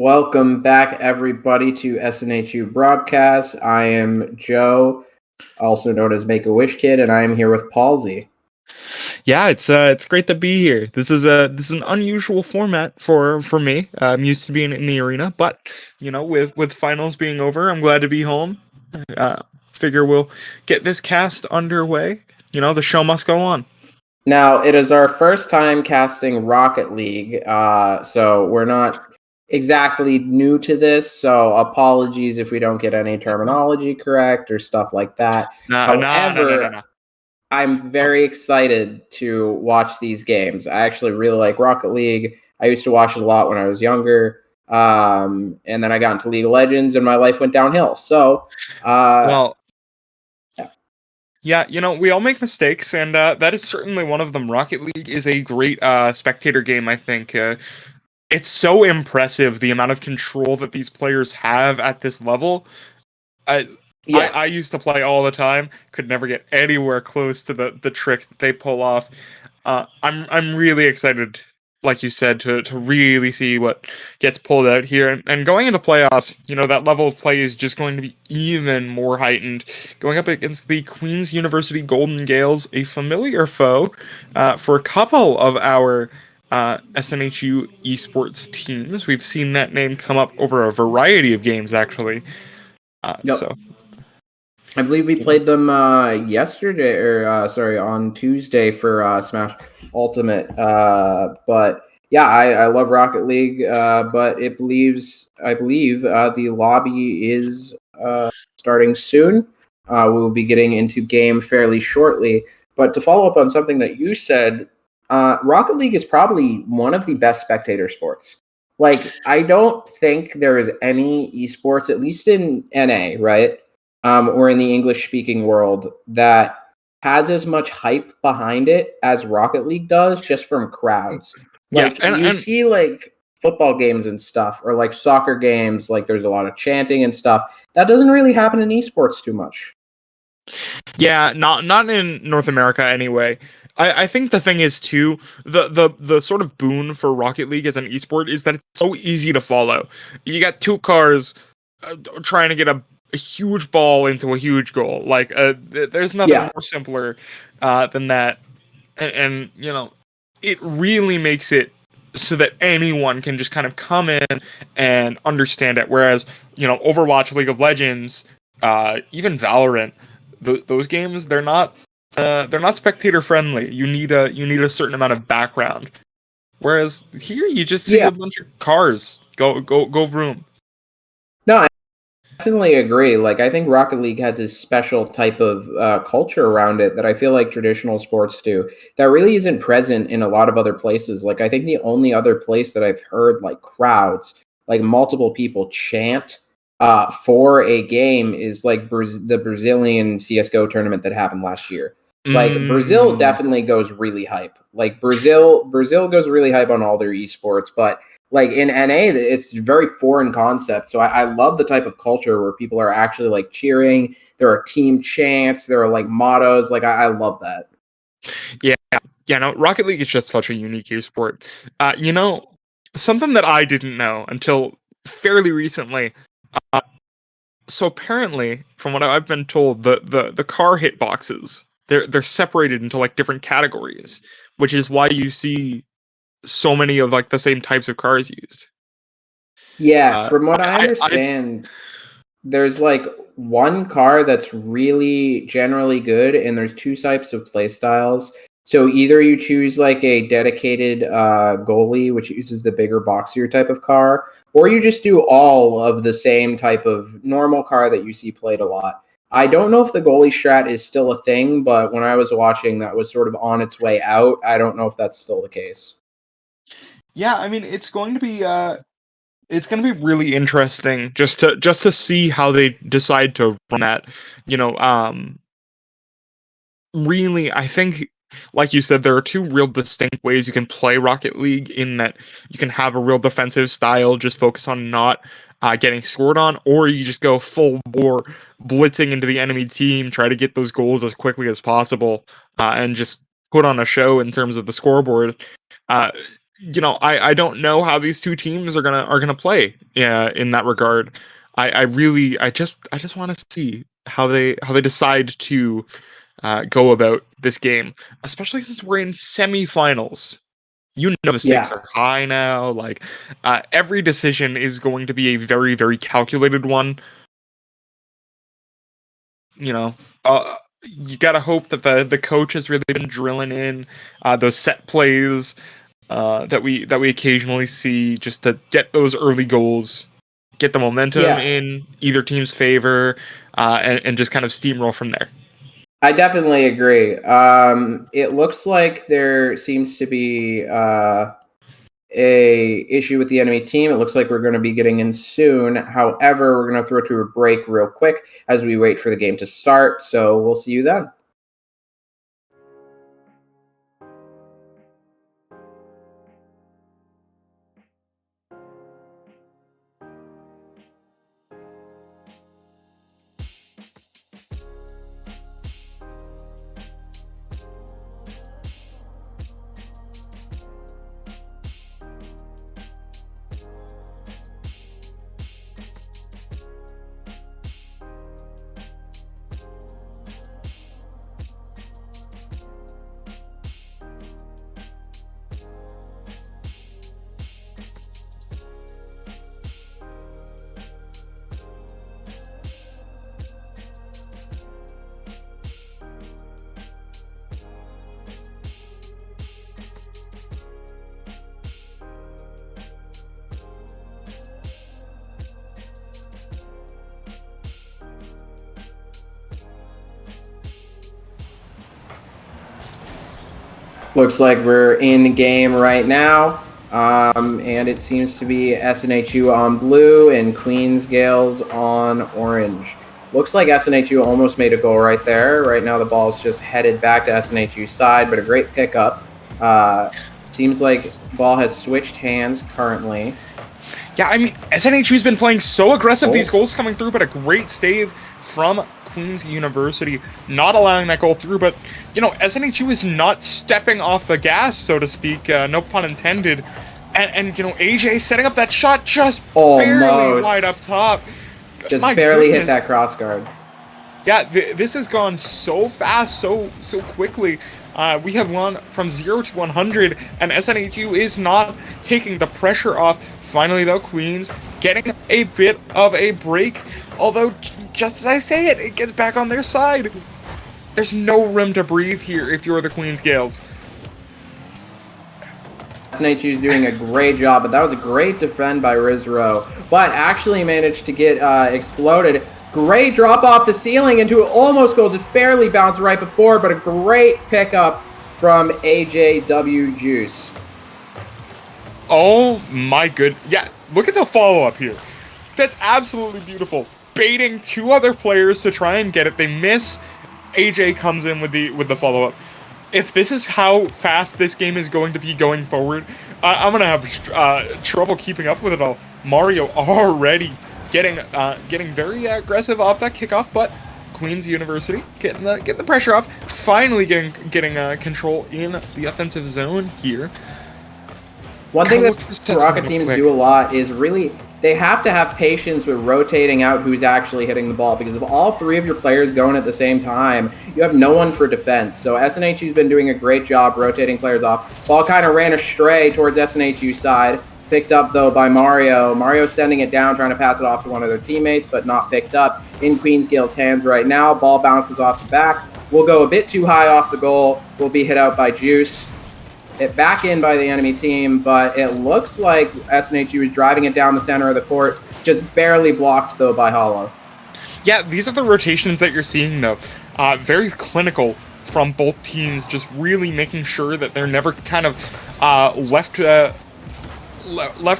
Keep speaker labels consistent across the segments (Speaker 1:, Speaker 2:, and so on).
Speaker 1: Welcome back, everybody, to SNHU Broadcast. I am Joe, also known as Make-A-Wish Kid, and I am here with Palsy.
Speaker 2: Yeah, it's great to be here. This is an unusual format for me. I'm used to being in the arena, but with finals being over, I'm glad to be home. Figure we'll get this cast underway. The show must go on.
Speaker 1: Now, it is our first time casting Rocket League, so we're not exactly new to this, so apologies if we don't get any terminology correct or stuff like that. However, I'm very excited to watch these games. I actually really like Rocket League. I used to watch it a lot when I was younger, and then I got into League of Legends, and my life went downhill. So,
Speaker 2: yeah, we all make mistakes, and that is certainly one of them. Rocket League is a great spectator game, I think. It's so impressive, the amount of control that these players have at this level. I used to play all the time, could never get anywhere close to the tricks that they pull off. I'm really excited, like you said, to really see what gets pulled out here. And going into playoffs, that level of play is just going to be even more heightened. Going up against the Queen's University Golden Gaels, a familiar foe for a couple of our SNHU esports teams. We've seen that name come up over a variety of games, actually. So
Speaker 1: I believe we played them yesterday, or on Tuesday for Smash Ultimate. But yeah, I love Rocket League. But I believe the lobby is starting soon. We will be getting into game fairly shortly. But to follow up on something that you said, Rocket League is probably one of the best spectator sports. Like, I don't think there is any esports, at least in NA, right? Or in the English-speaking world, that has as much hype behind it as Rocket League does, just from crowds. Like,
Speaker 2: yeah,
Speaker 1: you see, like, football games and stuff, or, like, soccer games, like, there's a lot of chanting and stuff. That doesn't really happen in esports too much.
Speaker 2: Yeah, not in North America anyway. I think the thing is too, the sort of boon for Rocket League as an esport is that it's so easy to follow. You got two cars trying to get a huge ball into a huge goal. Like there's nothing more simpler than that, and it really makes it so that anyone can just kind of come in and understand it. Whereas Overwatch, League of Legends, even Valorant. Those games, they're not spectator friendly. You need a certain amount of background. Whereas here you just see a bunch of cars go vroom.
Speaker 1: No, I definitely agree. Like, I think Rocket League has this special type of culture around it that I feel like traditional sports do. That really isn't present in a lot of other places. Like, I think the only other place that I've heard like crowds, like multiple people chant for a game is like the Brazilian CS:GO tournament that happened last year. Like, Brazil definitely goes really hype. Like, Brazil goes really hype on all their esports, but like in NA, it's a very foreign concept. So I love the type of culture where people are actually like cheering. There are team chants. There are like mottos. Like, I love that.
Speaker 2: Yeah. No, Rocket League is just such a unique esport. Something that I didn't know until fairly recently. So apparently, from what I've been told, the car hitboxes they're separated into like different categories, which is why you see so many of like the same types of cars used.
Speaker 1: Yeah, from what I understand, there's like one car that's really generally good, and there's two types of play styles. So either you choose like a dedicated goalie, which uses the bigger, boxier type of car, or you just do all of the same type of normal car that you see played a lot. I don't know if the goalie strat is still a thing, but when I was watching, that was sort of on its way out. I don't know if that's still the case.
Speaker 2: Yeah, I mean, it's going to be really interesting just to see how they decide to run that. Really, I think, like you said, there are two real distinct ways you can play Rocket League, in that you can have a real defensive style, just focus on not getting scored on, or you just go full bore, blitzing into the enemy team, try to get those goals as quickly as possible, and just put on a show in terms of the scoreboard. Uh, I don't know how these two teams are gonna play in that regard. I just want to see how they decide to go about this game, especially since we're in semifinals. The stakes
Speaker 1: Yeah.
Speaker 2: are high now. Like every decision is going to be a very, very calculated one. You know, you gotta hope that the coach has really been drilling in those set plays that we occasionally see, just to get those early goals, get the momentum
Speaker 1: Yeah.
Speaker 2: in either team's favor, and just kind of steamroll from there.
Speaker 1: I definitely agree. It looks like there seems to be a issue with the enemy team. It looks like we're going to be getting in soon. However, we're going to throw to a break real quick as we wait for the game to start. So we'll see you then. Looks like we're in game right now. And it seems to be SNHU on blue and Queens Gaels on orange. Looks like SNHU almost made a goal right there. Right now the ball's just headed back to SNHU's side, but a great pickup. Seems like ball has switched hands currently.
Speaker 2: Yeah, I mean, SNHU's been playing so aggressive, these goals coming through, but a great save from Queen's University, not allowing that goal through. But, SNHU is not stepping off the gas, so to speak, no pun intended. And AJ setting up that shot just barely wide up top.
Speaker 1: Just barely hit that cross guard.
Speaker 2: Yeah, this has gone so fast, so quickly. We have gone from 0 to 100, and SNHU is not taking the pressure off. Finally, though, Queens getting a bit of a break. Although, just as I say it, it gets back on their side. There's no room to breathe here if you're the Queens Gaels.
Speaker 1: SNHU is doing a great job, but that was a great defend by Rizro. But actually managed to get exploded. Great drop off the ceiling into an almost goal, just barely bounced right before, but a great pickup from AJW Juice.
Speaker 2: Oh my good. Yeah, look at the follow-up here. That's absolutely beautiful. Baiting two other players to try and get it. They miss. AJ comes in with the follow-up. If this is how fast this game is going to be going forward, I'm going to have trouble keeping up with it all. Mario already getting very aggressive off that kickoff, but Queen's University getting the pressure off. Finally getting control in the offensive zone here.
Speaker 1: One thing that Rocket teams do a lot is really they have to have patience with rotating out who's actually hitting the ball, because if all three of your players going at the same time, you have no one for defense. So SNHU's been doing a great job rotating players off. Ball kind of ran astray towards SNHU's side. Picked up, though, by Mario. Mario sending it down, trying to pass it off to one of their teammates, but not picked up. In Queens Gaels' hands right now. Ball bounces off the back. Will go a bit too high off the goal. Will be hit out by Juice. It back in by the enemy team, but it looks like SNHU is driving it down the center of the court. Just barely blocked, though, by Hollow.
Speaker 2: Yeah, these are the rotations that you're seeing, though. Very clinical from both teams, just really making sure that they're never kind of left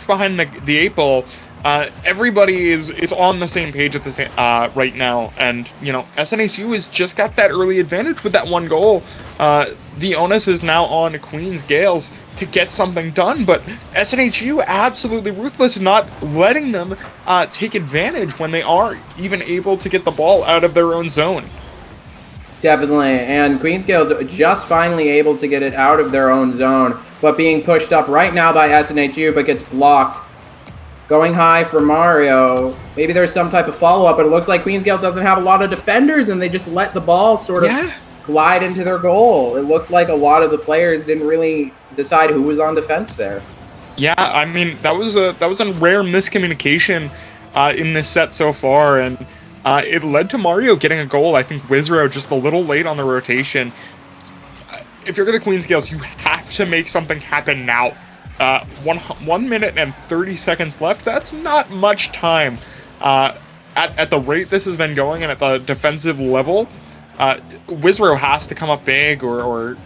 Speaker 2: behind the eight ball. Everybody is on the same page at the same right now, and SNHU has just got that early advantage with that one goal. The onus is now on Queens Gaels to get something done, but SNHU absolutely ruthless, not letting them take advantage when they are even able to get the ball out of their own zone.
Speaker 1: Definitely, and Queens Gaels just finally able to get it out of their own zone. but being pushed up right now by SNHU, but gets blocked. Going high for Mario. Maybe there's some type of follow-up, but it looks like Queens Gaels doesn't have a lot of defenders, and they just let the ball sort of glide into their goal. It looked like a lot of the players didn't really decide who was on defense there.
Speaker 2: Yeah, I mean, that was a rare miscommunication in this set so far, and it led to Mario getting a goal. I think Wizro just a little late on the rotation. If you're going to Queens Gaels, you have to make something happen now. 1 minute and 30 seconds left. That's not much time. At the rate this has been going and at the defensive level, Wizro has to come up big or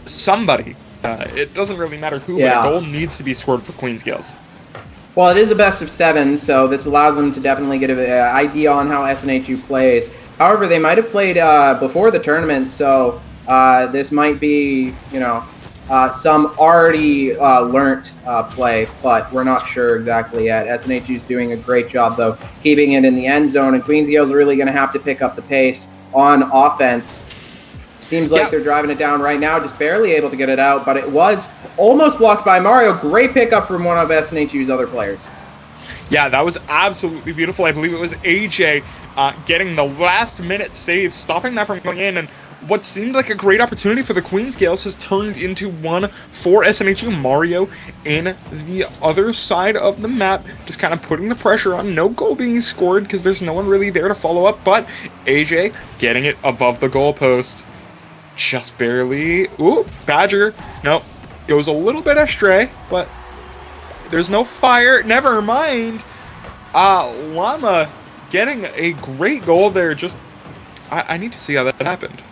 Speaker 2: somebody. It doesn't really matter who, but a goal needs to be scored for Queens Gaels.
Speaker 1: Well, it is a best of 7, so this allows them to definitely get an idea on how SNHU plays. However, they might have played before the tournament, so this might be, some already learnt play, but we're not sure exactly yet. SNHU is doing a great job, though, keeping it in the end zone, and Queens Gaels are really going to have to pick up the pace on offense. Seems like they're driving it down right now, just barely able to get it out, but it was almost blocked by Mario. Great pickup from one of SNHU's other players.
Speaker 2: Yeah, that was absolutely beautiful. I believe it was AJ getting the last-minute save, stopping that from going in, and what seemed like a great opportunity for the Queens Gaels has turned into one for SNHU. Mario in the other side of the map, just kind of putting the pressure on. No goal being scored because there's no one really there to follow up, but AJ getting it above the goalpost. Just barely. Ooh, Badger. Nope. Goes a little bit astray, but there's no fire. Never mind. Llama getting a great goal there. Just, I need to see how that happened.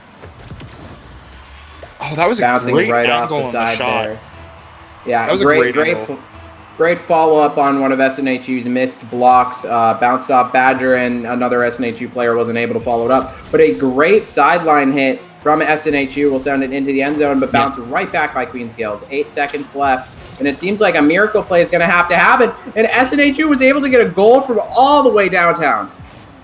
Speaker 2: Oh, that was a great
Speaker 1: right
Speaker 2: angle
Speaker 1: off the side
Speaker 2: shot.
Speaker 1: there. Yeah,
Speaker 2: that was
Speaker 1: great follow-up on one of SNHU's missed blocks. Bounced off Badger, and another SNHU player wasn't able to follow it up. But a great sideline hit from SNHU will send it into the end zone, but bounce right back by Queens Gaels. 8 seconds left, and it seems like a miracle play is going to have to happen. And SNHU was able to get a goal from all the way downtown.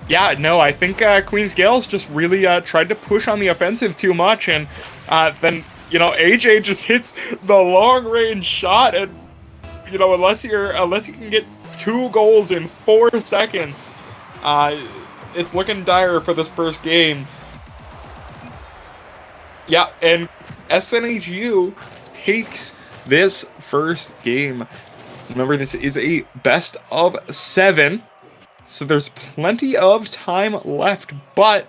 Speaker 2: Yeah, no, I think Queens Gaels just really tried to push on the offensive too much, and then, AJ just hits the long-range shot, and, unless you can get 2 goals in 4 seconds, it's looking dire for this first game. Yeah, and SNHU takes this first game. Remember, this is a best of 7. So there's plenty of time left, but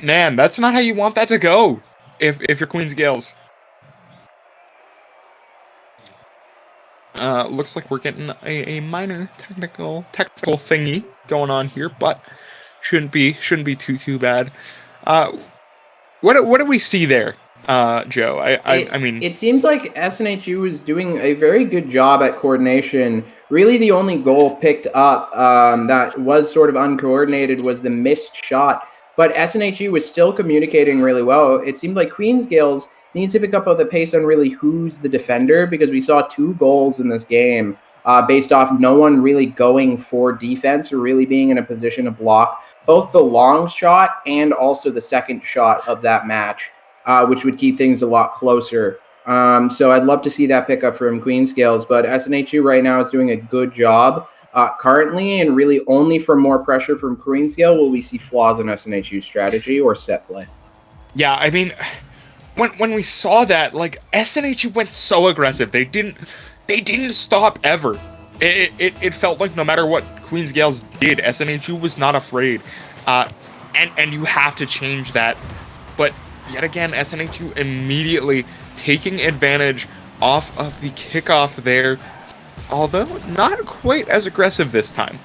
Speaker 2: man, that's not how you want that to go if you're Queens Gaels. Looks like we're getting a minor technical thingy going on here, but shouldn't be too bad. What do we see there, Joe? I mean,
Speaker 1: it seems like SNHU was doing a very good job at coordination. Really, the only goal picked up that was sort of uncoordinated was the missed shot. But SNHU was still communicating really well. It seemed like Queens Gaels needs to pick up the pace on really who's the defender, because we saw 2 goals in this game based off no one really going for defense or really being in a position to block both the long shot and also the second shot of that match, which would keep things a lot closer. So I'd love to see that pickup from Queens Gaels, but SNHU right now is doing a good job currently, and really only for more pressure from Queens Gaels will we see flaws in SNHU's strategy or set play.
Speaker 2: Yeah, I mean, when we saw that, like, SNHU went so aggressive. They didn't stop ever. It felt like no matter what Queens Gaels did, SNHU was not afraid. And you have to change that. But yet again, SNHU immediately taking advantage off of the kickoff there, although not quite as aggressive this time.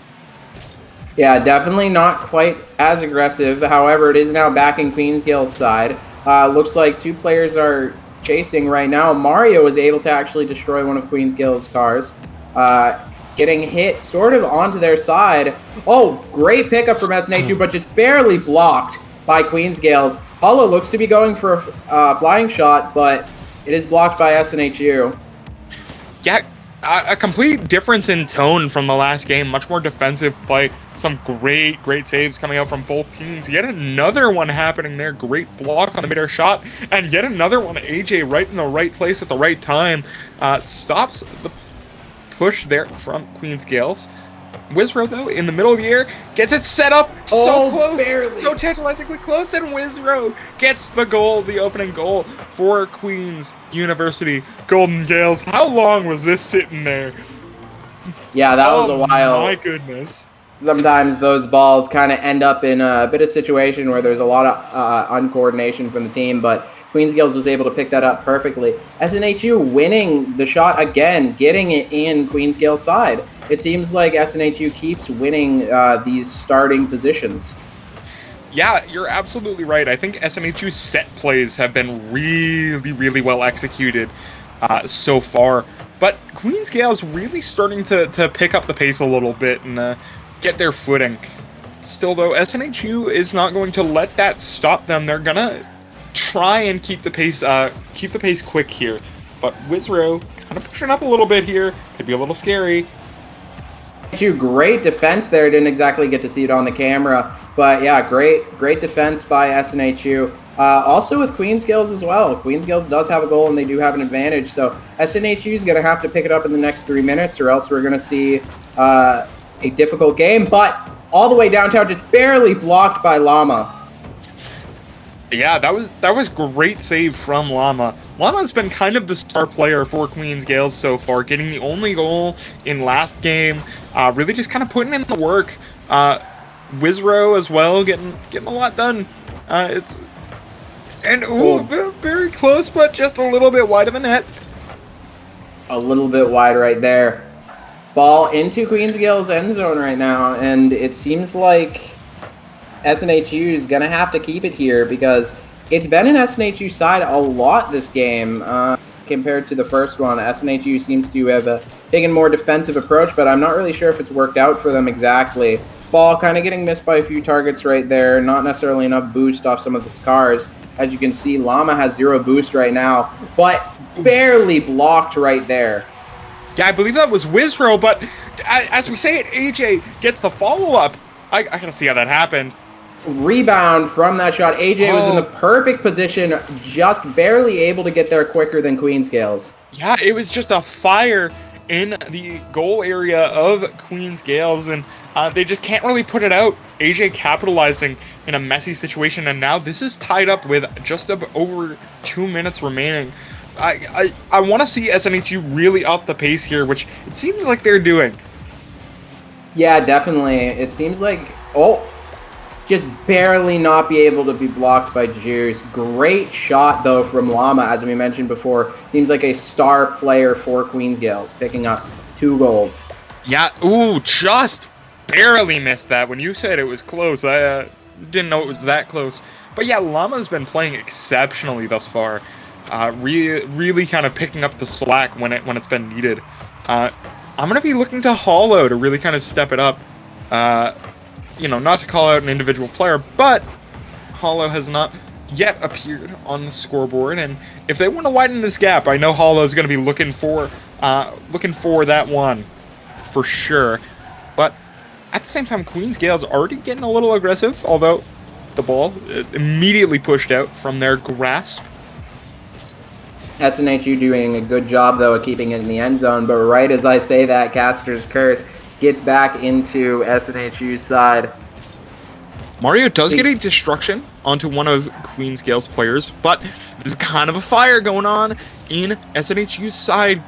Speaker 1: Yeah, definitely not quite as aggressive. However, it is now back in Queens Gaels' side. Looks like 2 players are chasing right now. Mario was able to actually destroy one of Queens Gaels' cars, getting hit sort of onto their side. Oh, great pickup from SNHU, but just barely blocked by Queens Gaels. Hollow looks to be going for a flying shot, but it is blocked by SNHU.
Speaker 2: Yeah, a complete difference in tone from the last game. Much more defensive play Some great saves coming out from both teams. Yet another one happening there. Great block on the mid-air shot. And yet another one. AJ right in the right place at the right time. Stops the push there from Queen's Gaels. Wizrow, though, in the middle of the air, gets it set up. So close.
Speaker 1: Barely.
Speaker 2: So tantalizingly close. And Wizrow gets the goal, the opening goal for Queen's University Golden Gaels. How long was this sitting there?
Speaker 1: Yeah, that was a while.
Speaker 2: My goodness.
Speaker 1: Sometimes those balls kind of end up in a bit of situation where there's a lot of uncoordination from the team, but Queen's Gaels was able to pick that up perfectly. SNHU winning the shot again, getting it in Queen's Gaels' side. It seems like SNHU keeps winning these starting positions.
Speaker 2: Yeah, you're absolutely right. I think SNHU's set plays have been really well executed so far. But Queen's Gaels really starting to pick up the pace a little bit and get their footing. Still, though, SNHU is not going to let that stop them. They're gonna try and keep the pace quick here. But Wizrow kind of pushing up a little bit here. Could be a little scary.
Speaker 1: Great defense there. Didn't exactly get to see it on the camera, but yeah, great defense by SNHU. Also with Queen's Gaels as well. Queen's Gaels does have a goal and they do have an advantage. So SNHU is going to have to pick it up in the next 3 minutes, or else we're going to see a difficult game. But all the way downtown, just barely blocked by Llama.
Speaker 2: Yeah, that was great save from Llama. Llama's been kind of the star player for Queen's Gaels so far, getting the only goal in last game. Really just kind of putting in the work. Wizrow as well, getting a lot done. Very close, but just a little bit wide of the net.
Speaker 1: A little bit wide right there. Ball into Queen's Gaels' end zone right now, and it seems like SNHU is going to have to keep it here because it's been an SNHU side a lot this game compared to the first one. SNHU seems to have taken a more defensive approach, but I'm not really sure if it's worked out for them exactly. Ball kind of getting missed by a few targets right there, not necessarily enough boost off some of the scars. As you can see, Llama has 0 boost right now, but barely blocked right there.
Speaker 2: Yeah, I believe that was Wizrow, but as we say it, AJ gets the follow-up. I gotta see how that happened.
Speaker 1: Rebound from that shot. AJ was in the perfect position, just barely able to get there quicker than Queen's Gaels.
Speaker 2: Yeah, it was just a fire in the goal area of Queen's Gaels, and they just can't really put it out. AJ capitalizing in a messy situation, and now this is tied up with just over 2 minutes remaining. I want to see SNHU really up the pace here, which it seems like they're doing.
Speaker 1: Yeah, definitely. It seems like... just barely not be able to be blocked by Juice. Great shot, though, from Llama, as we mentioned before. Seems like a star player for Queen's Gaels, picking up 2 goals.
Speaker 2: Yeah, just barely missed that. When you said it was close, I didn't know it was that close. But yeah, Llama's been playing exceptionally thus far. Really kind of picking up the slack when it's been needed. I'm going to be looking to Hollow to really kind of step it up. Not to call out an individual player, but Hollow has not yet appeared on the scoreboard, and if they want to widen this gap, I know Hollow is going to be looking for that one for sure. But at the same time, Queen's Gaels already getting a little aggressive, although the ball immediately pushed out from their grasp.
Speaker 1: SNHU doing a good job, though, of keeping it in the end zone, but right as I say that, Caster's Curse gets back into SNHU's side.
Speaker 2: Mario does get a destruction onto one of Queen's Gaels' players, but there's kind of a fire going on in SNHU's side.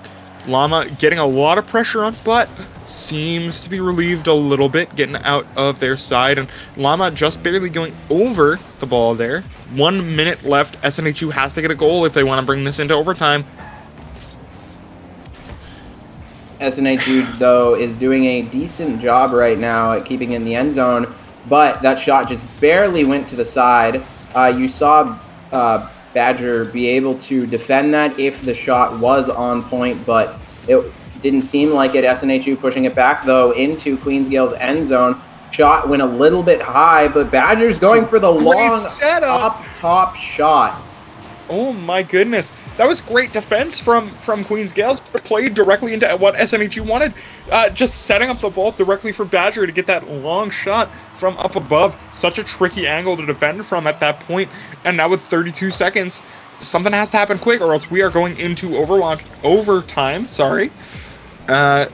Speaker 2: Llama getting a lot of pressure on, but seems to be relieved a little bit, getting out of their side, and Llama just barely going over the ball there. 1 minute left. SNHU has to get a goal if they want to bring this into overtime.
Speaker 1: SNHU, though, is doing a decent job right now at keeping in the end zone, but that shot just barely went to the side. You saw Badger be able to defend that if the shot was on point, but it didn't seem like it. SNHU pushing it back, though, into Queen's Gaels' end zone. Shot went a little bit high, but Badger's going for the long up top shot.
Speaker 2: Oh my goodness. That was great defense from Queen's Gales, played directly into what SNHU wanted. Just setting up the ball directly for Badger to get that long shot from up above. Such a tricky angle to defend from at that point. And now with 32 seconds, something has to happen quick or else we are going into overtime, sorry. Yeah,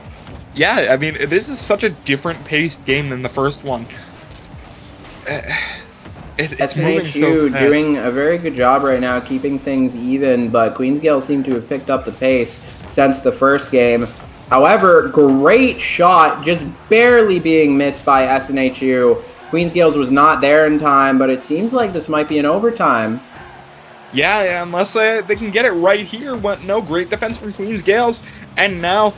Speaker 2: I mean, this is such a different paced game than the first one. It's moving so fast.
Speaker 1: Doing a very good job right now keeping things even, but Queensgale seem to have picked up the pace since the first game. However, great shot, just barely being missed by SNHU. Queensgales was not there in time, but it seems like this might be an overtime.
Speaker 2: Yeah, unless they can get it right here. No, great defense from Queen's Gales. And now,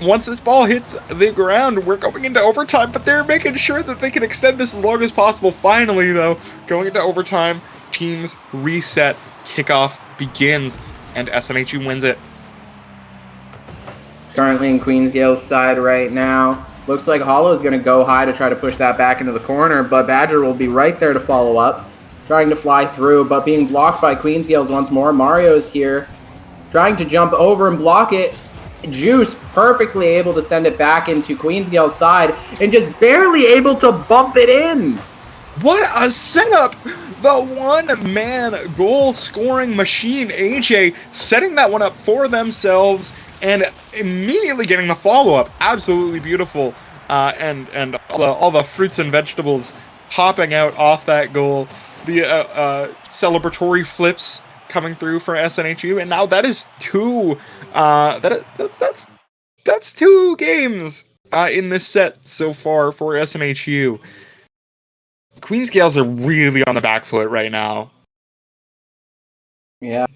Speaker 2: once this ball hits the ground, we're going into overtime, but they're making sure that they can extend this as long as possible. Finally, though, going into overtime, teams reset, kickoff begins, and SNHU wins it.
Speaker 1: Currently in Queensgale's side right now. Looks like Hollow is going to go high to try to push that back into the corner, but Badger will be right there to follow up. Trying to fly through, but being blocked by Queensgales once more. Mario's here, trying to jump over and block it. Juice perfectly able to send it back into Queensgale's side and just barely able to bump it in.
Speaker 2: What a setup! The one-man goal-scoring machine, AJ, setting that one up for themselves and immediately getting the follow-up. Absolutely beautiful. And all the fruits and vegetables popping out off that goal. The celebratory flips coming through for SNHU, and now that is two. That's two games in this set so far for SNHU. Queen's Gales are really on the back foot right now.
Speaker 1: Yeah,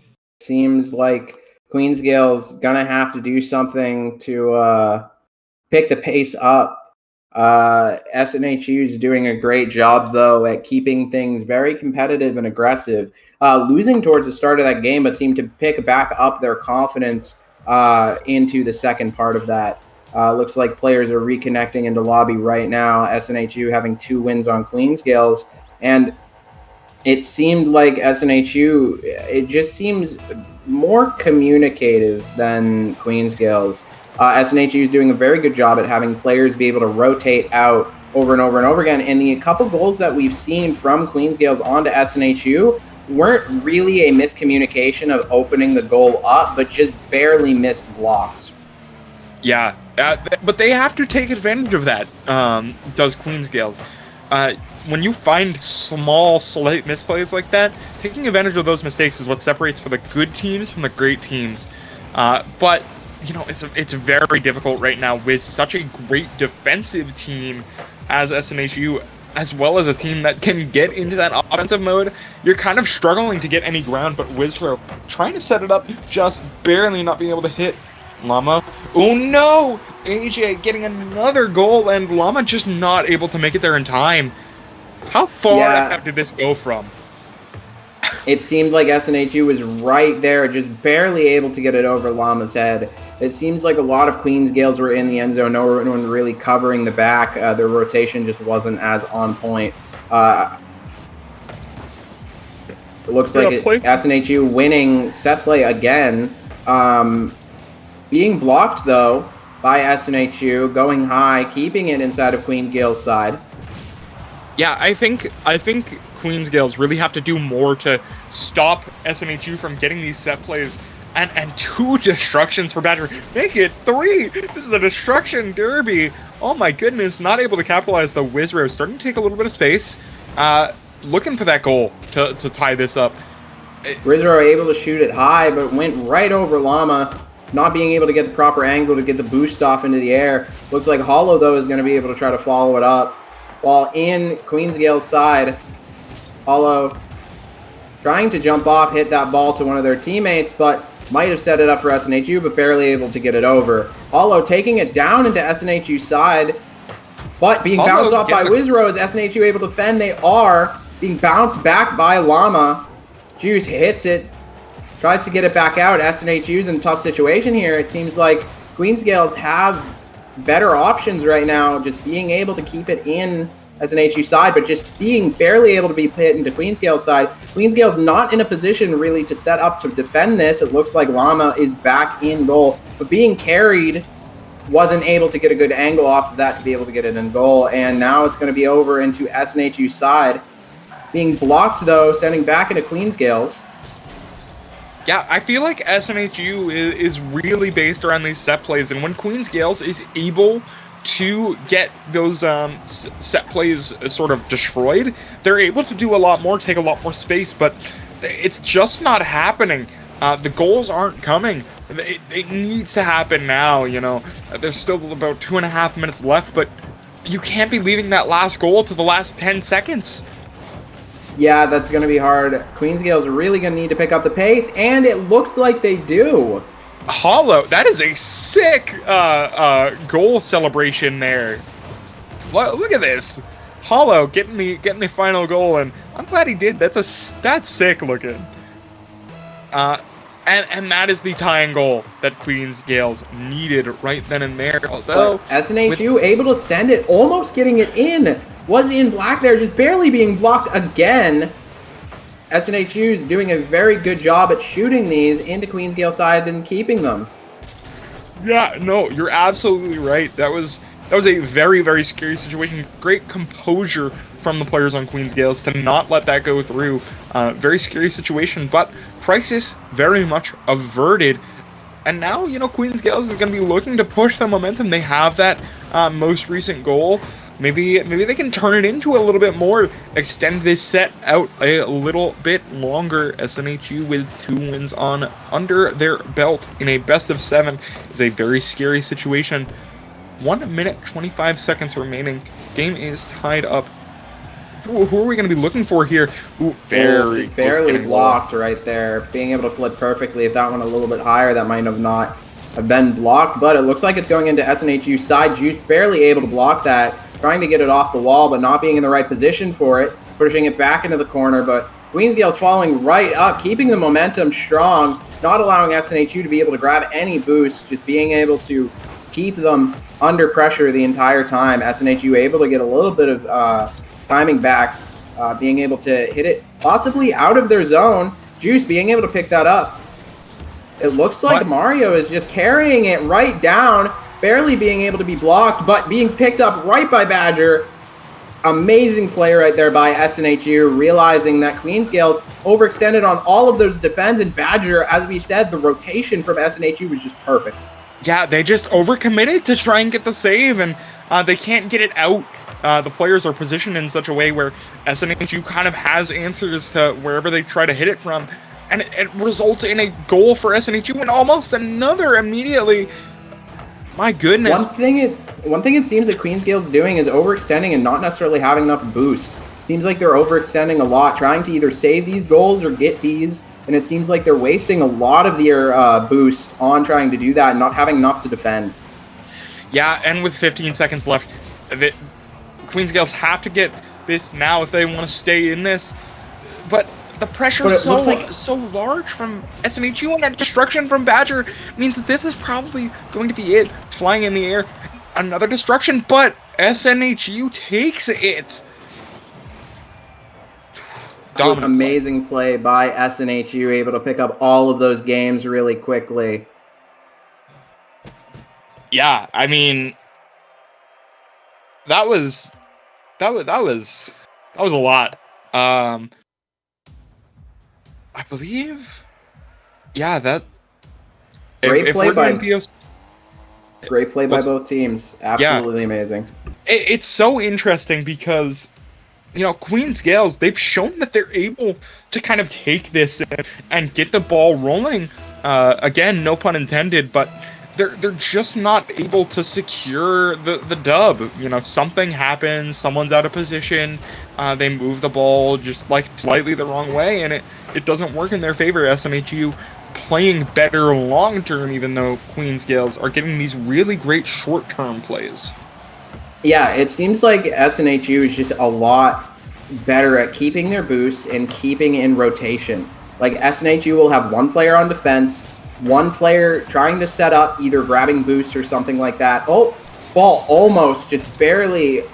Speaker 1: seems like Queen's Gales gonna have to do something to pick the pace up. SNHU is doing a great job, though, at keeping things very competitive and aggressive. Losing towards the start of that game, but seemed to pick back up their confidence into the second part of that. Looks like players are reconnecting into lobby right now. SNHU having 2 wins on Queen's Gales. And it seemed like SNHU, it just seems more communicative than Queen's Gales. SNHU is doing a very good job at having players be able to rotate out over and over and over again. And the couple goals that we've seen from Queen's Gales onto SNHU weren't really a miscommunication of opening the goal up, but just barely missed blocks.
Speaker 2: Yeah, but they have to take advantage of that, does Queen's Gales. When you find small, slight misplays like that, taking advantage of those mistakes is what separates for the good teams from the great teams. But you know, it's very difficult right now with such a great defensive team as SNHU, as well as a team that can get into that offensive mode. You're kind of struggling to get any ground, but Wizro trying to set it up, just barely not being able to hit Llama. Oh no! AJ getting another goal, and Llama just not able to make it there in time. How far did this go from?
Speaker 1: It seemed like SNHU was right there, just barely able to get it over Llama's head. It seems like a lot of Queen's Gales were in the end zone, no one really covering the back. Their rotation just wasn't as on point. It looks like SNHU winning set play again. Being blocked, though, by SNHU, going high, keeping it inside of Queen's Gales' side.
Speaker 2: Yeah, I think Queen's Gales really have to do more to stop SNHU from getting these set plays. And 2 destructions for Badger. Make it 3! This is a destruction derby. Oh my goodness, not able to capitalize. The Wizro starting to take a little bit of space. Looking for that goal to tie this up.
Speaker 1: Wizro able to shoot it high, but went right over Llama. Not being able to get the proper angle to get the boost off into the air. Looks like Hollow, though, is going to be able to try to follow it up. While in Queen's Gale's side, Hollow trying to jump off, hit that ball to one of their teammates, but might have set it up for SNHU, but barely able to get it over. Hollow taking it down into SNHU's side, but being bounced off by Wizro. Is SNHU able to defend? They are. Being bounced back by Llama. Juice hits it, tries to get it back out. SNHU's in a tough situation here. It seems like Queen's Gales have better options right now, just being able to keep it in SNHU side, but just being barely able to be hit into Queen's Gaels side. Queen's Gaels not in a position really to set up to defend this. It looks like Llama is back in goal, but being carried, wasn't able to get a good angle off of that to be able to get it in goal. And now it's going to be over into SNHU side. Being blocked, though, sending back into Queen's Gaels.
Speaker 2: Yeah, I feel like SNHU is really based around these set plays, and when Queen's Gaels is able to get those set plays sort of destroyed, they're able to do a lot more, take a lot more space, but it's just not happening. The goals aren't coming. It needs to happen now, you know. There's still about 2.5 minutes left, but you can't be leaving that last goal to the last 10 seconds.
Speaker 1: Yeah, that's going to be hard. Queen's Gaels are really going to need to pick up the pace, and it looks like they do.
Speaker 2: Hollow, that is a sick goal celebration there. Look at this. Hollow getting the final goal, and I'm glad he did. That's sick looking. And that is the tying goal that Queen's Gaels needed right then and there. Although
Speaker 1: SNHU able to send it, almost getting it in. Was in black there, just barely being blocked again. SNHU is doing a very good job at shooting these into Queen's Gaels side and keeping them.
Speaker 2: Yeah, no, you're absolutely right. That was a very, very scary situation. Great composure from the players on Queen's Gaels to not let that go through. Very scary situation, but crisis very much averted. And now, you know, Queen's Gaels is going to be looking to push the momentum. They have that most recent goal. Maybe they can turn it into a little bit more, extend this set out a little bit longer. SNHU with 2 wins on under their belt in a best of 7 is a very scary situation. 1 minute 25 seconds remaining. Game is tied up. Who are we going to be looking for here? Ooh,
Speaker 1: barely blocked right there. Being able to flip perfectly. If that went a little bit higher, that might not have been blocked, but it looks like it's going into SNHU side. Juice barely able to block that. Trying to get it off the wall, but not being in the right position for it. Pushing it back into the corner, but Queen's Gaels following right up, keeping the momentum strong, not allowing SNHU to be able to grab any boost, just being able to keep them under pressure the entire time. SNHU able to get a little bit of timing back, being able to hit it possibly out of their zone. Juice being able to pick that up. It looks like Mario is just carrying it right down, barely being able to be blocked, but being picked up right by Badger. Amazing play right there by SNHU, realizing that Queen's Gaels overextended on all of those defends, and Badger, as we said, the rotation from SNHU was just perfect.
Speaker 2: Yeah, they just overcommitted to try and get the save, and they can't get it out. The players are positioned in such a way where SNHU kind of has answers to wherever they try to hit it from, and it results in a goal for SNHU and almost another immediately. My goodness.
Speaker 1: One thing it seems that Queen's Gaels doing is overextending and not necessarily having enough boost. Seems like they're overextending a lot, trying to either save these goals or get these, and it seems like they're wasting a lot of their boost on trying to do that and not having enough to defend. Yeah,
Speaker 2: and with 15 seconds left, Queen's Gaels have to get this now if they want to stay in this. But the pressure is so large from SNHU, and that destruction from Badger means that this is probably going to be it. Flying in the air, another destruction, but SNHU takes it.
Speaker 1: Dominant amazing play by SNHU, able to pick up all of those games really quickly.
Speaker 2: Yeah, I mean, that was a lot. I believe, yeah, that
Speaker 1: great play by both teams. Absolutely amazing.
Speaker 2: It's so interesting because, you know, Queen's Gaels, they've shown that they're able to kind of take this and get the ball rolling. Again, no pun intended, but they're just not able to secure the dub. You know, something happens, someone's out of position, they move the ball just like slightly the wrong way, and it doesn't work in their favor. SNHU playing better long term, even though Queen's Gaels are getting these really great short term plays.
Speaker 1: Yeah, it seems like SNHU is just a lot better at keeping their boosts and keeping in rotation. Like, SNHU will have one player on defense, one player trying to set up, either grabbing boosts or something like that. Oh, ball almost just barely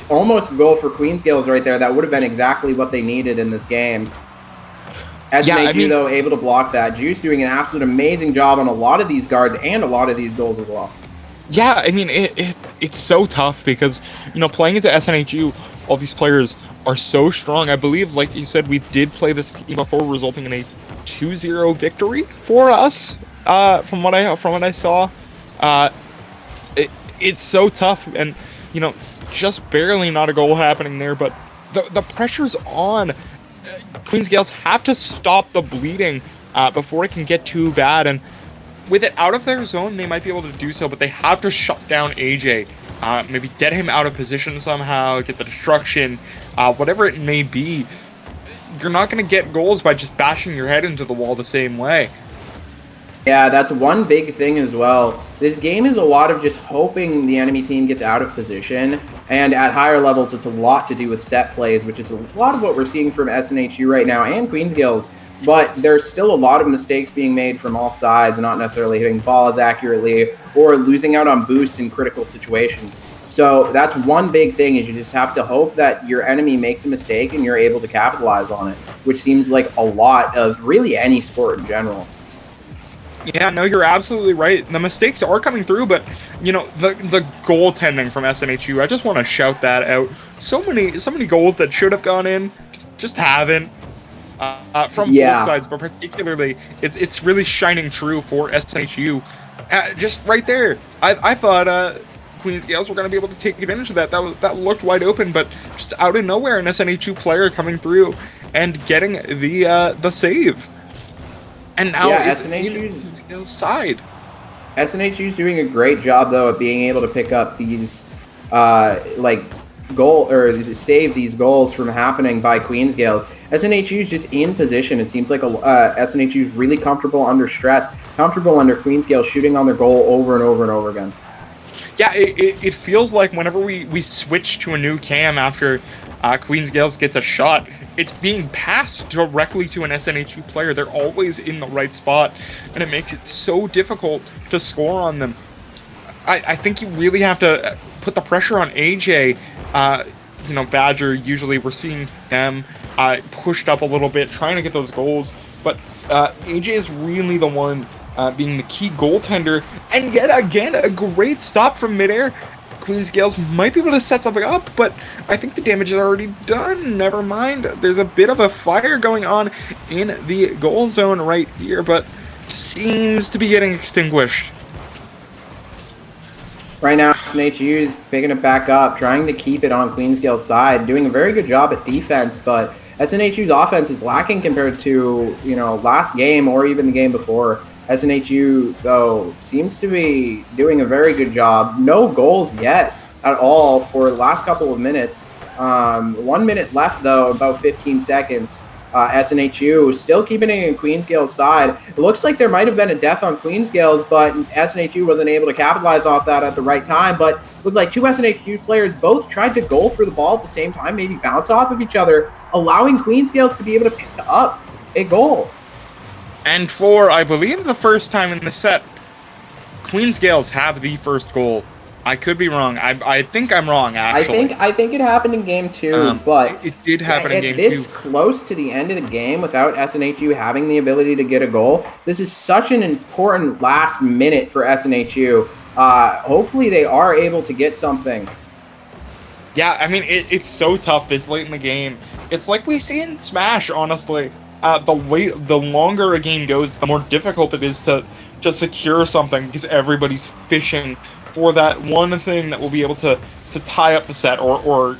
Speaker 1: almost goal for Queen's Gaels right there. That would have been exactly what they needed in this game. SNHU, though, able to block that. Juice doing an absolute amazing job on a lot of these guards and a lot of these goals as well.
Speaker 2: Yeah, I mean, it's so tough because, playing into SNHU, all these players are so strong. I believe, like you said, we did play this game before, resulting in a 2-0 victory for us, from what I saw. It's so tough, and, just barely not a goal happening there, but the pressure's on. Queen's Gaels have to stop the bleeding before it can get too bad, and with it out of their zone, they might be able to do so, but they have to shut down AJ. Maybe get him out of position somehow, get the destruction, whatever it may be. You're not going to get goals by just bashing your head into the wall the same way.
Speaker 1: Yeah, that's one big thing as well. This game is a lot of just hoping the enemy team gets out of position, and at higher levels, it's a lot to do with set plays, which is a lot of what we're seeing from SNHU right now and Queen's Gaels. But there's still a lot of mistakes being made from all sides, not necessarily hitting balls accurately or losing out on boosts in critical situations. So that's one big thing, is you just have to hope that your enemy makes a mistake and you're able to capitalize on it, which seems like a lot of really any sport in general.
Speaker 2: Yeah, no, you're absolutely right. The mistakes are coming through, but, the goaltending from SNHU, I just want to shout that out. So many goals that should have gone in, just haven't. From both sides, but particularly it's really shining true for SNHU. Just right there, I thought Queen's Gaels were going to be able to take advantage of that. That looked wide open, but just out of nowhere, an SNHU player coming through and getting the save. And now it's Queen's Gaels' side.
Speaker 1: SNHU's doing a great job though at being able to pick up these save these goals from happening by Queen's Gaels. SNHU's just in position. It seems like SNHU's really comfortable under stress, comfortable under Queen's Gaels shooting on their goal over and over and over again.
Speaker 2: Yeah, it feels like whenever we switch to a new cam after Queen's Gaels gets a shot, it's being passed directly to an SNHU player. They're always in the right spot, and it makes it so difficult to score on them. I think you really have to put the pressure on AJ. Badger, usually we're seeing them pushed up a little bit, trying to get those goals, but AJ is really the one being the key goaltender, and yet again, a great stop from midair. Queen's Gaels might be able to set something up, but I think the damage is already done. Never mind. There's a bit of a fire going on in the goal zone right here, but seems to be getting extinguished.
Speaker 1: Right now, SNHU is picking it back up, trying to keep it on Queen's Gaels' side, doing a very good job at defense, but SNHU's offense is lacking compared to, last game or even the game before. SNHU, though, seems to be doing a very good job. No goals yet at all for the last couple of minutes. 1 minute left, though, about 15 seconds. SNHU still keeping it in Queen's Gaels' side. It looks like there might have been a death on Queen's Gaels, but SNHU wasn't able to capitalize off that at the right time. But it looked like two SNHU players both tried to goal for the ball at the same time, maybe bounce off of each other, allowing Queen's Gaels to be able to pick up a goal.
Speaker 2: And for, I believe, the first time in the set, Queen's Gaels have the first goal. I could be wrong. I think I'm wrong, actually.
Speaker 1: I think it happened in game two, but
Speaker 2: it did happen in game two.
Speaker 1: This close to the end of the game without SNHU having the ability to get a goal, this is such an important last minute for SNHU. Hopefully they are able to get something.
Speaker 2: Yeah, I mean, it's so tough this late in the game. It's like we see in Smash, honestly. The longer a game goes, the more difficult it is to secure something, because everybody's fishing for that one thing that will be able to tie up the set or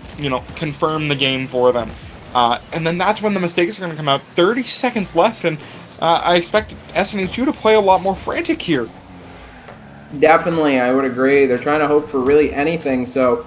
Speaker 2: confirm the game for them. And then that's when the mistakes are going to come out. 30 seconds left, and I expect SNHU to play a lot more frantic here.
Speaker 1: Definitely, I would agree. They're trying to hope for really anything, so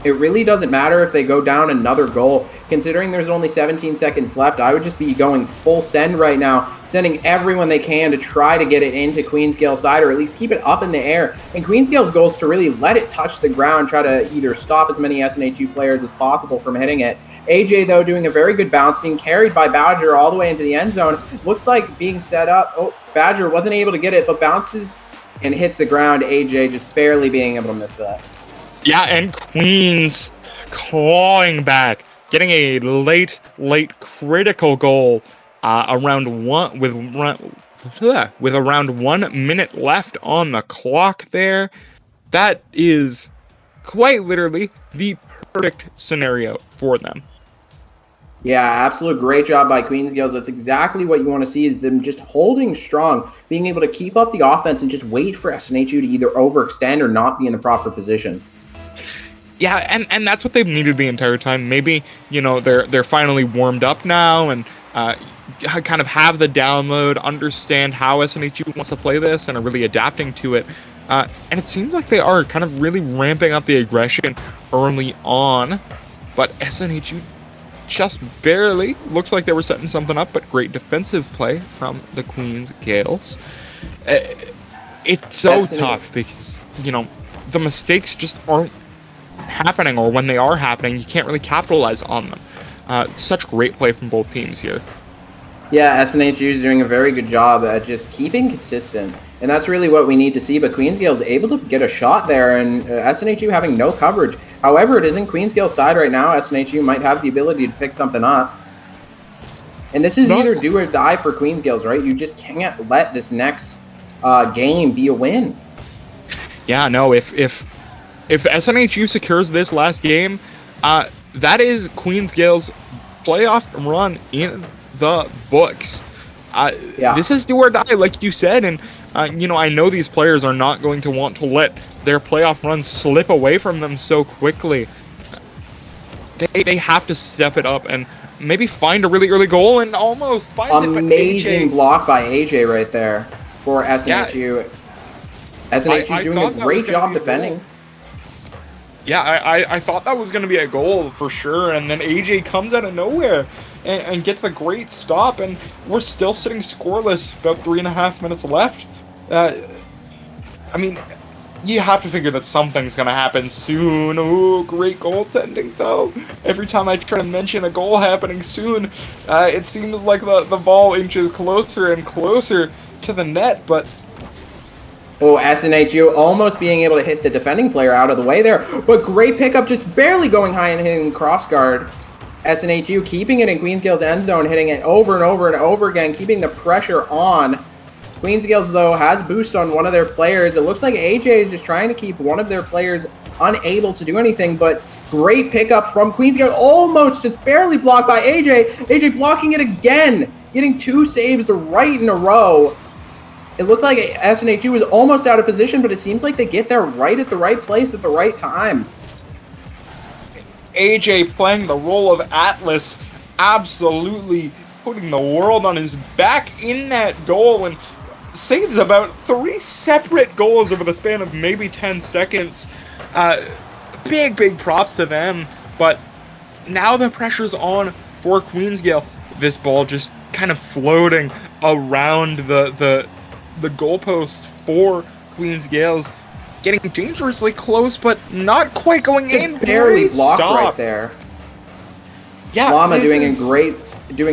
Speaker 1: it really doesn't matter if they go down another goal. Considering there's only 17 seconds left, I would just be going full send right now, sending everyone they can to try to get it into Queen's Gaels' side, or at least keep it up in the air. And Queen's Gaels' goal is to really let it touch the ground, try to either stop as many SNHU players as possible from hitting it. AJ, though, doing a very good bounce, being carried by Badger all the way into the end zone. Looks like being set up. Oh, Badger wasn't able to get it, but bounces and hits the ground. AJ just barely being able to miss that.
Speaker 2: Yeah, and Queens clawing back, getting a late critical goal around with around 1 minute left on the clock there. That is quite literally the perfect scenario for them.
Speaker 1: Yeah, absolute great job by Queens Gaels. That's exactly what you want to see, is them just holding strong, being able to keep up the offense and just wait for SNHU to either overextend or not be in the proper position.
Speaker 2: Yeah, and that's what they've needed the entire time. Maybe, they're finally warmed up now and kind of have the download, understand how SNHU wants to play this, and are really adapting to it. And it seems like they are kind of really ramping up the aggression early on, but SNHU just barely. Looks like they were setting something up, but great defensive play from the Queens Gaels. It's so tough because, the mistakes just aren't happening, or when they are happening, you can't really capitalize on them. Such great play from both teams here.
Speaker 1: Yeah, SNHU is doing a very good job at just keeping consistent, and that's really what we need to see. But Queens Gaels able to get a shot there, and SNHU having no coverage. However, it is in Queens Gaels' side right now. SNHU might have the ability to pick something up. And this is either do or die for Queens Gaels, right? You just can't let this next game be a win.
Speaker 2: Yeah, no, if SNHU secures this last game, that is Queens Gaels' playoff run in the books. This is do or die, like you said, and I know these players are not going to want to let their playoff run slip away from them so quickly. They have to step it up and maybe find a really early goal, and almost finds it.
Speaker 1: Amazing block by AJ right there for SNHU. Yeah. SNHU doing a great job defending.
Speaker 2: Yeah, I thought that was going to be a goal for sure, and then AJ comes out of nowhere and gets a great stop, and we're still sitting scoreless, about 3.5 minutes left. I mean, you have to figure that something's going to happen soon. Oh, great goaltending, though. Every time I try to mention a goal happening soon, it seems like the ball inches closer and closer to the net, but...
Speaker 1: Oh, SNHU almost being able to hit the defending player out of the way there, but great pickup, just barely going high and hitting cross guard. SNHU keeping it in Queens Gaels' end zone, hitting it over and over and over again, keeping the pressure on. Queens Gaels, though, has boost on one of their players. It looks like AJ is just trying to keep one of their players unable to do anything, but great pickup from Queens Gaels, almost just barely blocked by AJ. AJ blocking it again, getting 2 saves right in a row. It looked like SNHU was almost out of position, but it seems like they get there right at the right place at the right time.
Speaker 2: AJ playing the role of Atlas, absolutely putting the world on his back in that goal, and saves about 3 separate goals over the span of maybe 10 seconds. Big props to them, but now the pressure's on for Queens Gael. This ball just kind of floating around the goalpost for Queens Gaels, getting dangerously close, but not quite going in.
Speaker 1: Barely blocked right there.
Speaker 2: Yeah,
Speaker 1: Llama doing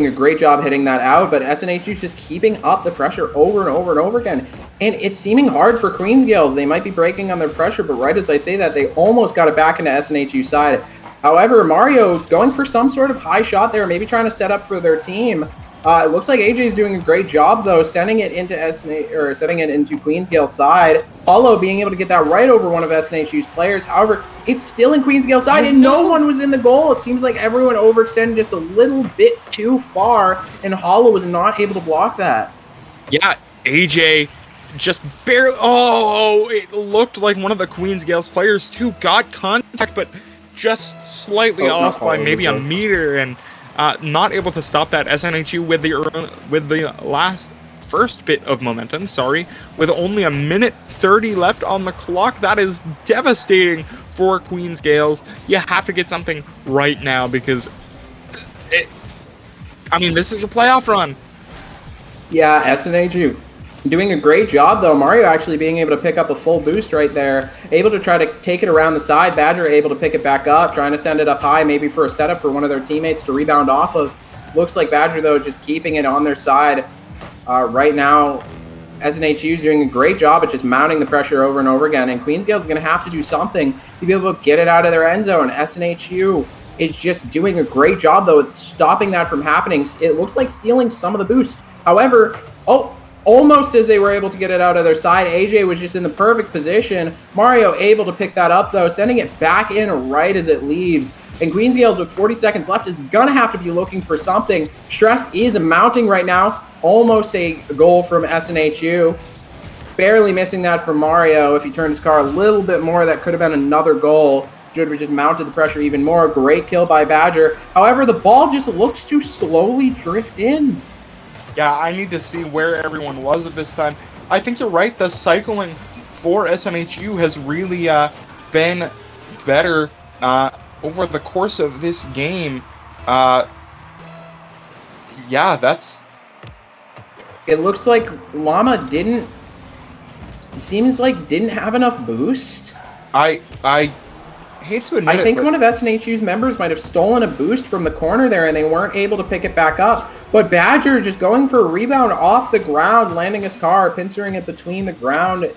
Speaker 1: a great job hitting that out, but SNHU just keeping up the pressure over and over and over again. And it's seeming hard for Queens Gaels. They might be breaking on their pressure, but right as I say that, they almost got it back into SNHU's side. However, Mario going for some sort of high shot there, maybe trying to set up for their team. It looks like AJ is doing a great job, though, sending it into Queens Gael's side. Paulo being able to get that right over one of SNHU's players. However, it's still in Queens Gael's side, and no one was in the goal. It seems like everyone overextended just a little bit too far, and Hollow was not able to block that.
Speaker 2: Yeah, AJ just barely... Oh, it looked like one of the Queens Gael's players, too, got contact, but just slightly off by maybe a meter, and... not able to stop that. SNHU with the first bit of momentum, with only 1:30 left on the clock. That is devastating for Queens Gaels. You have to get something right now because this is a playoff run.
Speaker 1: Yeah, SNHU doing a great job, though. Mario actually being able to pick up a full boost right there. Able to try to take it around the side. Badger able to pick it back up, trying to send it up high, maybe for a setup for one of their teammates to rebound off of. Looks like Badger, though, just keeping it on their side. Right now, SNHU is doing a great job at just mounting the pressure over and over again, and Queens Gaels is going to have to do something to be able to get it out of their end zone. SNHU is just doing a great job, though, at stopping that from happening. It looks like stealing some of the boost. However, almost as they were able to get it out of their side, AJ was just in the perfect position. Mario able to pick that up, though, sending it back in right as it leaves. And Queens Gaels with 40 seconds left is going to have to be looking for something. Stress is mounting right now. Almost a goal from SNHU. Barely missing that from Mario. If he turned his car a little bit more, that could have been another goal. Judge just mounted the pressure even more. Great kill by Badger. However, the ball just looks to slowly drift in.
Speaker 2: Yeah, I need to see where everyone was at this time. I think you're right. The cycling for SNHU has really been better over the course of this game. Yeah, that's...
Speaker 1: It looks like Llama didn't have enough boost.
Speaker 2: I hate to admit
Speaker 1: I think one of SNHU's members might have stolen a boost from the corner there, and they weren't able to pick it back up. But Badger just going for a rebound off the ground, landing his car, pincering it between the ground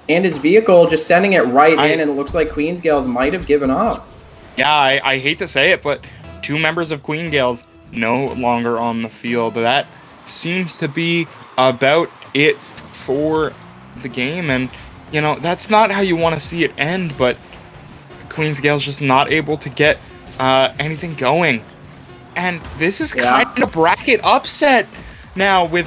Speaker 1: and his vehicle, just sending it right in, and it looks like Queens Gaels might have given up.
Speaker 2: Yeah, I hate to say it, but 2 members of Queen Gaels no longer on the field. That seems to be about it for the game, and you know, that's not how you want to see it end, but Queens Gaels just not able to get anything going. And this is kind of bracket upset now, with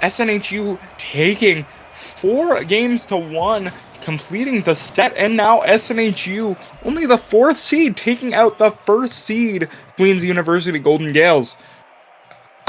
Speaker 2: SNHU taking 4 games to 1, completing the set, and now SNHU, only the 4th seed, taking out the 1st seed Queen's University Golden Gaels.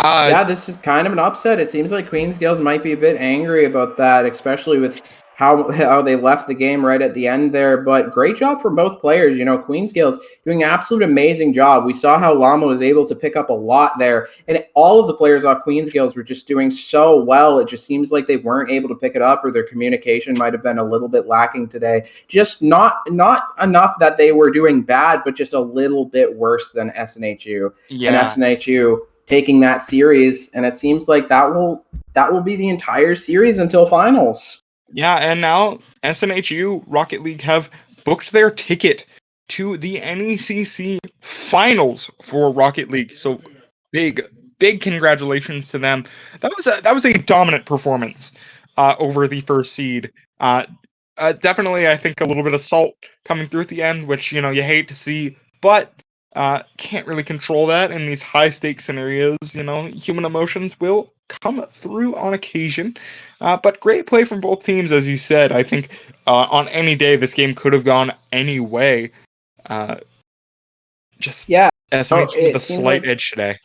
Speaker 1: Yeah, this is kind of an upset. It seems like Queens Gaels might be a bit angry about that, especially with how they left the game right at the end there. But great job for both players. You know, Queens Gaels doing an absolute amazing job. We saw how Llama was able to pick up a lot there. And all of the players off Queens Gaels were just doing so well. It just seems like they weren't able to pick it up, or their communication might have been a little bit lacking today. Just not enough that they were doing bad, but just a little bit worse than SNHU.
Speaker 2: Yeah.
Speaker 1: And SNHU taking that series, and it seems like that will be the entire series until finals.
Speaker 2: Yeah, and now SNHU Rocket League have booked their ticket to the NECC finals for Rocket League. So big congratulations to them. That was a dominant performance over the 1st seed. Definitely, I think a little bit of salt coming through at the end, which, you know, you hate to see, but can't really control that in these high stakes scenarios. You know, human emotions will come through on occasion, but great play from both teams, as you said. I think on any day this game could have gone any way. SNHU with a slight edge today.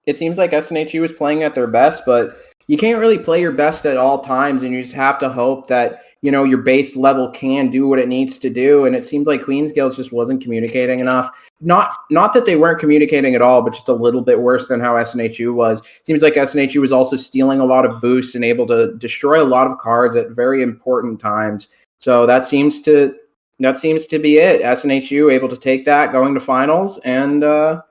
Speaker 1: It seems like SNHU is playing at their best, but you can't really play your best at all times, and you just have to hope that, you know, your base level can do what it needs to do. And it seemed like Queens Gaels just wasn't communicating enough. Not that they weren't communicating at all, but just a little bit worse than how SNHU was. Seems like SNHU was also stealing a lot of boosts and able to destroy a lot of cards at very important times. So that seems to be it. SNHU able to take that, going to finals, and I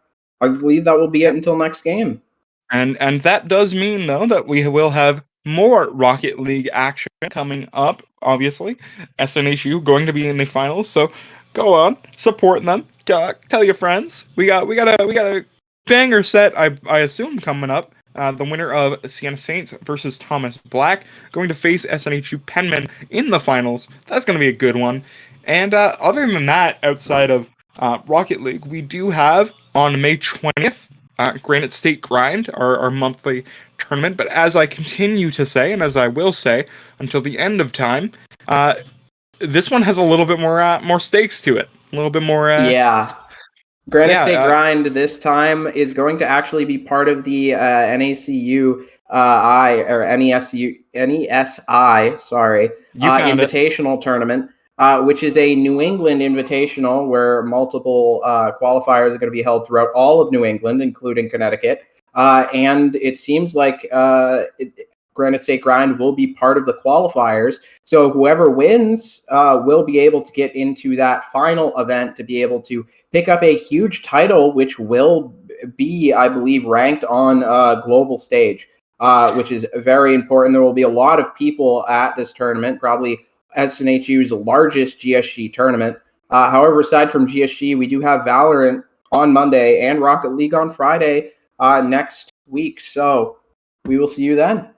Speaker 1: believe that will be it until next game.
Speaker 2: And that does mean, though, that we will have more Rocket League action coming up. Obviously, SNHU going to be in the finals, so go on, support them. Tell your friends. We got a banger set, I assume, coming up. The winner of Sienna Saints versus Thomas Black going to face SNHU Penman in the finals. That's going to be a good one. And other than that, outside of Rocket League, we do have on May 20th Granite State Grind, our monthly tournament. But as I continue to say, and as I will say until the end of time, this one has a little bit more stakes to it. A little bit more.
Speaker 1: Granite State Grind this time is going to actually be part of the NECU NESI invitational tournament, which is a New England invitational where multiple qualifiers are going to be held throughout all of New England, including Connecticut. And it seems like Granite State Grind will be part of the qualifiers. So whoever wins will be able to get into that final event to be able to pick up a huge title, which will be, I believe, ranked on a global stage, which is very important. There will be a lot of people at this tournament, probably SNHU's largest GSG tournament. However, aside from GSG, we do have Valorant on Monday and Rocket League on Friday next week. So we will see you then.